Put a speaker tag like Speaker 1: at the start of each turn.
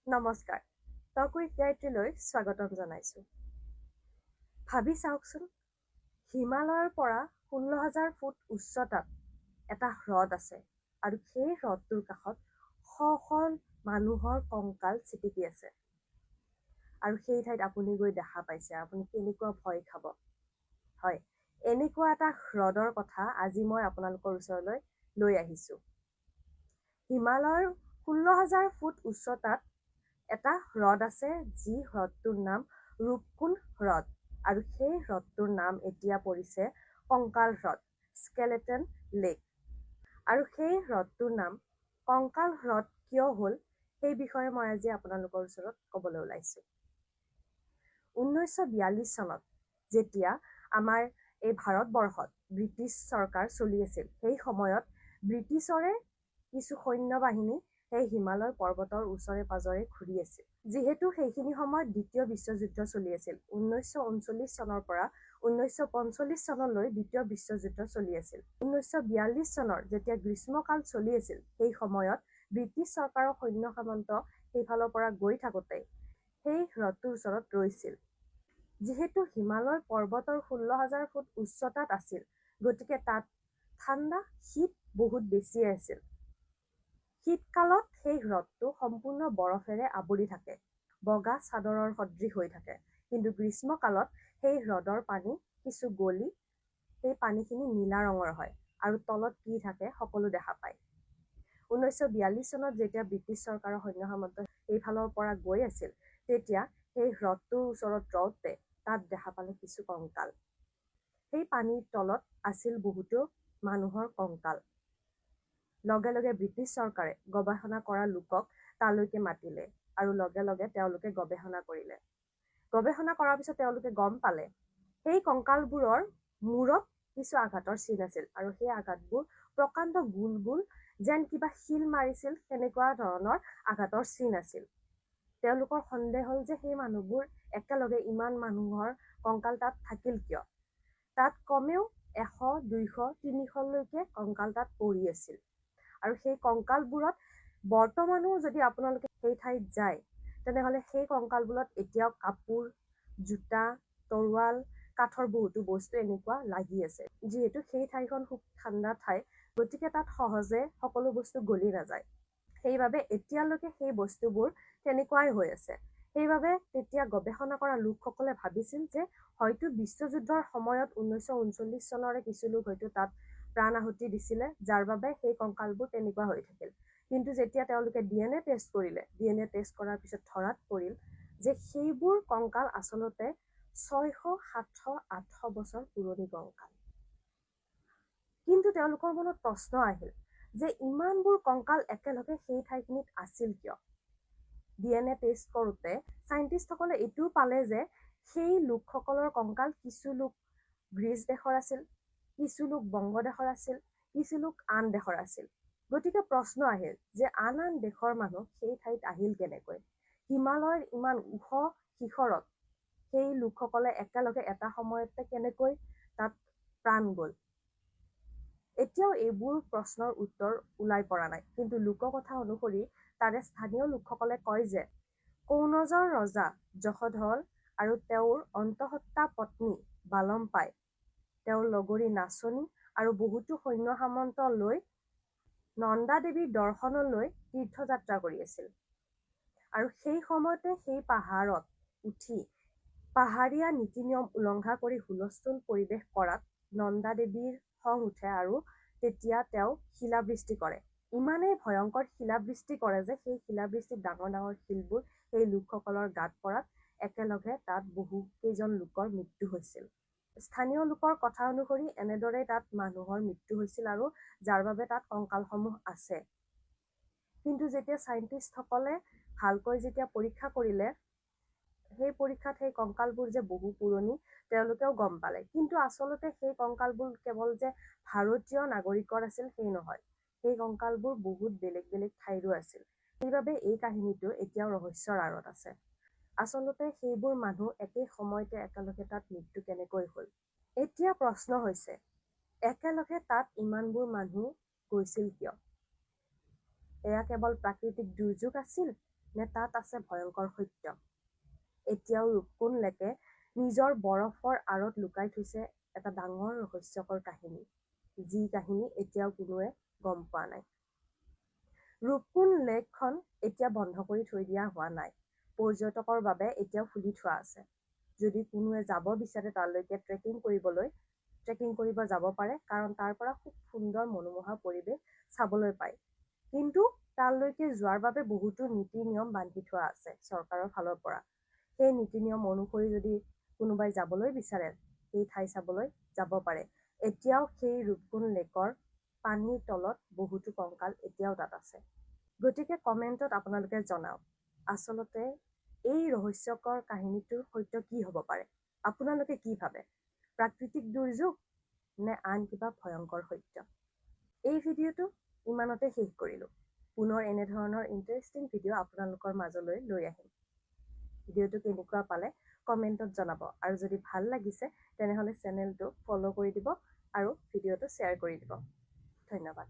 Speaker 1: নমস্কাৰ, talk with গায়ত্ৰীলৈ স্বাগতম জনাইছোঁ। ভাবি চাওকচোন, হিমালয়ৰ পৰা 16,000 ফুট উচ্চতাত এটা হ্ৰদ আছে আৰু সেই হ্ৰদটোৰ কাষত শ শ মানুহৰ কংকাল চিটিকি আছে। আৰু সেই ঠাইত আপুনি গৈ দেখা পাইছে, আপুনি কেনেকুৱা ভয় খাব। হয়, এনেকুৱা এটা হ্ৰদৰ কথা আজি মই আপোনালোকৰ ওচৰলৈ লৈ আহিছোঁ। হিমালয়ৰ 16,000 ফুট উচ্চতাত এটা হ্ৰদ আছে, যি হ্ৰদটোৰ নাম ৰূপকুণ্ড হ্ৰদ, আৰু সেই হ্ৰদটোৰ নাম এতিয়া পৰিছে কংকাল হ্ৰদ, স্কেলেটন লেক। আৰু সেই হ্ৰদটোৰ নাম কংকাল হ্ৰদ কিয় হ'ল, সেই বিষয়ে মই আজি আপোনালোকৰ ওচৰত ক'বলৈ ওলাইছোঁ। 1942 চনত যেতিয়া আমাৰ এই ভাৰতবৰ্ষত ব্ৰিটিছ চৰকাৰ চলি আছিল, সেই সময়ত ব্ৰিটিছৰে কিছু সৈন্যবাহিনী সেই হিমালয় পৰ্বতৰ ওচৰে পাজৰে ঘূৰি আছিল। যিহেতু সেইখিনি সময়ত দ্বিতীয় বিশ্বযুদ্ধ চলি আছিল, 1939 চনৰ পৰা 1945 চনলৈ দ্বিতীয় বিশ্বযুদ্ধ চলি আছিল। 1942 চনৰ যেতিয়া গ্ৰীষ্মকাল চলি আছিল, সেই সময়ত ব্ৰিটিছ চৰকাৰৰ সৈন্য সামন্ত সেইফালৰ পৰা গৈ থাকোঁতে সেই হ্ৰদটোৰ ওচৰত ৰৈছিল। যিহেতু হিমালয় পৰ্বতৰ 16,000 ফুট উচ্চতাত আছিল, গতিকে তাত ঠাণ্ডা শীত বহুত বেছিয়ে আছিল। শীতকালত সেই হ্ৰদটো সম্পূৰ্ণ বৰফেৰে আৱৰি থাকে, বগা চাদৰৰ সদৃশ হৈ থাকে। কিন্তু গ্ৰীষ্মকালত সেই হ্ৰদৰ পানী কিছু গলি সেই পানীখিনি নীলা ৰঙৰ হয় আৰু তলত কি থাকে সকলো দেখা পায়। 1942 চনত যেতিয়া ব্ৰিটিছ চৰকাৰৰ সৈন্য সামন্ত এইফালৰ পৰা গৈ আছিল, তেতিয়া সেই হ্ৰদটোৰ ওচৰত ৰওঁতে তাত দেখা পালে কিছু কংকাল। সেই পানীৰ তলত আছিল বহুতো মানুহৰ কংকাল। লগে লগে ব্ৰিটিছ চৰকাৰে গৱেষণা কৰা লোকক তালৈকে মাতিলে আৰু লগে লগে তেওঁলোকে গৱেষণা কৰিলে। গৱেষণা কৰাৰ পিছত তেওঁলোকে গম পালে সেই কংকালবোৰৰ মূৰত কিছু আঘাতৰ চিন আছিল, আৰু সেই আঘাতবোৰ প্ৰকাণ্ড গোল গোল, যেন কিবা শিল মাৰিছিল সেনেকুৱা ধৰণৰ আঘাতৰ চিন আছিল। তেওঁলোকৰ সন্দেহ হ'ল যে সেই মানুহবোৰ একেলগে ইমান মানুহৰ কংকাল তাত থাকিল কিয়। তাত কমেও 100, 200, 300লৈকে কংকাল তাত পৰি আছিল। আৰু সেই কংকালবোৰত বৰ্তমানো যদি আপোনালোকে সেই ঠাইত যায়, তেনেহ'লে সেই কংকালবোৰত এতিয়াও কাপোৰ, জোতা, তৰোৱাল, কাঠৰ বহুতো বস্তু এনেকুৱা লাগি আছে। যিহেতু সেই ঠাইখন খুব ঠাণ্ডা ঠাই, গতিকে তাত সহজে সকলো বস্তু গলি নাযায়। সেইবাবে এতিয়ালৈকে সেই বস্তুবোৰ তেনেকুৱাই হৈ আছে। সেইবাবে তেতিয়া গৱেষণা কৰা লোকসকলে ভাবিছিল যে হয়তো বিশ্বযুদ্ধৰ সময়ত 1939 চনৰে কিছু লোক হয়তো তাত প্ৰাণ আহুতি দিছিলে, যাৰ বাবে সেই কংকালবোৰ তেনেকুৱা হৈ থাকিল। কিন্তু যেতিয়া তেওঁলোকে DNA টেষ্ট কৰিলে, DNA টেষ্ট কৰাৰ পিছত ধৰাত পৰিল যে সেইবোৰ কংকাল আচলতে 600, 700, 800 বছৰ পুৰণি কংকাল। কিন্তু তেওঁলোকৰ মনত প্ৰশ্ন আহিল যে ইমানবোৰ কংকাল একেলগে সেই ঠাইখিনিত আছিল কিয়। DNA টেষ্ট কৰোঁতে চাইণ্টিষ্টসকলে এইটোও পালে যে সেই লোকসকলৰ কংকাল কিছু লোক গ্ৰীচ দেশৰ আছিল, কিছু লোক বংগদেশৰ আছিল, কিছু লোক আন দেশৰ আছিল। গতিকে প্ৰশ্ন আহিল যে আন আন দেশৰ মানুহ সেই ঠাইত আহিল কেনেকৈ। হিমালয়ৰ ইমান ওখ শিখৰত সেই লোকসকলে একেলগে এটা সময়তে কেনেকৈ তাত প্ৰাণ গ'ল। এতিয়াও এইবোৰ প্ৰশ্নৰ উত্তৰ ওলাই পৰা নাই। কিন্তু লোককথা অনুসৰি তাৰে স্থানীয় লোকসকলে কয় যে কনৌজৰ ৰজা যশোধৰ আৰু তেওঁৰ অন্তঃসত্ত্বা পত্নী বালম্পাই তেওঁৰ লগৰী নাচনী আৰু বহুতো সৈন্য সামন্ত লৈ নন্দা দেৱীৰ দৰ্শনলৈ তীৰ্থযাত্ৰা কৰি আছিল। আৰু সেই সময়তে সেই পাহাৰত উঠি পাহাৰীয়া নীতি নিয়ম উলংঘা কৰি হুলস্থুল পৰিৱেশ কৰাত নন্দা দেৱীৰ খং উঠে আৰু তেতিয়া তেওঁ শিলাবৃষ্টি কৰে। ইমানেই ভয়ংকৰ শিলাবৃষ্টি কৰে যে সেই শিলাবৃষ্টিত ডাঙৰ ডাঙৰ শিলবোৰ সেই লোকসকলৰ গাত পৰাত একেলগে তাত বহু কেইজন লোকৰ মৃত্যু হৈছিল। স্থানীয় লোকৰ কথা অনুসৰি এনেদৰে তাত মানুহৰ মৃত্যু হৈছিল আৰু যাৰ বাবে তাত কংকালসমূহ আছে। কিন্তু যেতিয়া চাইণ্টিষ্টসকলে ভালকৈ যেতিয়া পৰীক্ষা কৰিলে, সেই পৰীক্ষাত সেই কংকালবোৰ যে বহু পুৰণি তেওঁলোকেও গম পালে। কিন্তু আচলতে সেই কংকালবোৰ কেৱল যে ভাৰতীয় নাগৰিকৰ আছিল সেই নহয়, সেই কংকালবোৰ বহুত বেলেগ বেলেগ ঠাইৰো আছিল। সেইবাবে এই কাহিনীটো এতিয়াও ৰহস্যৰ আঁৰত আছে। আচলতে সেইবোৰ মানুহ একে সময়তে একেলগে তাত মৃত্যু কেনেকৈ হ'ল। এতিয়া প্ৰশ্ন হৈছে একেলগে তাত ইমানবোৰ মানুহ গৈছিল কিয়। এয়া কেৱল প্ৰাকৃতিক দুৰ্যোগ আছিল নে তাত আছে ভয়ংকৰ সত্য? এতিয়াও ৰূপকুণ্ড লেকে নিজৰ বৰফৰ আঁৰত লুকাই থৈছে এটা ডাঙৰ ৰহস্যকৰ কাহিনী, যি কাহিনী এতিয়াও কোনোৱে গম পোৱা নাই। ৰূপকুণ্ড লেকখন এতিয়া বন্ধ কৰি থৈ দিয়া হোৱা নাই, পৰ্যটকৰ বাবে এতিয়াও খুলি থোৱা আছে। যদি কোনোৱে যাব বিচাৰে তালৈকে ট্ৰেকিং কৰিব যাব পাৰে, কাৰণ তাৰ পৰা খুব সুন্দৰ মনোমোহা পৰিৱেশ চাবলৈ পায়। কিন্তু তালৈকে যোৱাৰ বাবে বহুতো নীতি নিয়ম বান্ধি থোৱা আছে চৰকাৰৰ ফালৰ পৰা। সেই নীতি নিয়ম অনুসৰি যদি কোনোবাই যাবলৈ বিচাৰে সেই ঠাই চাবলৈ যাব পাৰে। এতিয়াও সেই ৰূপকুণ্ড লেকৰ পানীৰ তলত বহুতো কংকাল এতিয়াও তাত আছে। গতিকে কমেণ্টত আপোনালোকে জনাওক, আচলতে এই ৰহস্যকৰ কাহিনীটোৰ সত্য কি হ'ব পাৰে? আপোনালোকে কি ভাবে? প্ৰাকৃতিক দুৰ্যোগ নে আন কিবা ভয়ংকৰ সত্য? এই ভিডিঅ'টো ইমানতে শেষ কৰিলোঁ। পুনৰ এনেধৰণৰ ইণ্টাৰেষ্টিং ভিডিঅ' আপোনালোকৰ মাজলৈ লৈ আহিম। ভিডিঅ'টো কেনেকুৱা পালে কমেণ্টত জনাব, আৰু যদি ভাল লাগিছে তেনেহ'লে চেনেলটো ফ'ল' কৰি দিব আৰু ভিডিঅ'টো শ্বেয়াৰ কৰি দিব। ধন্যবাদ।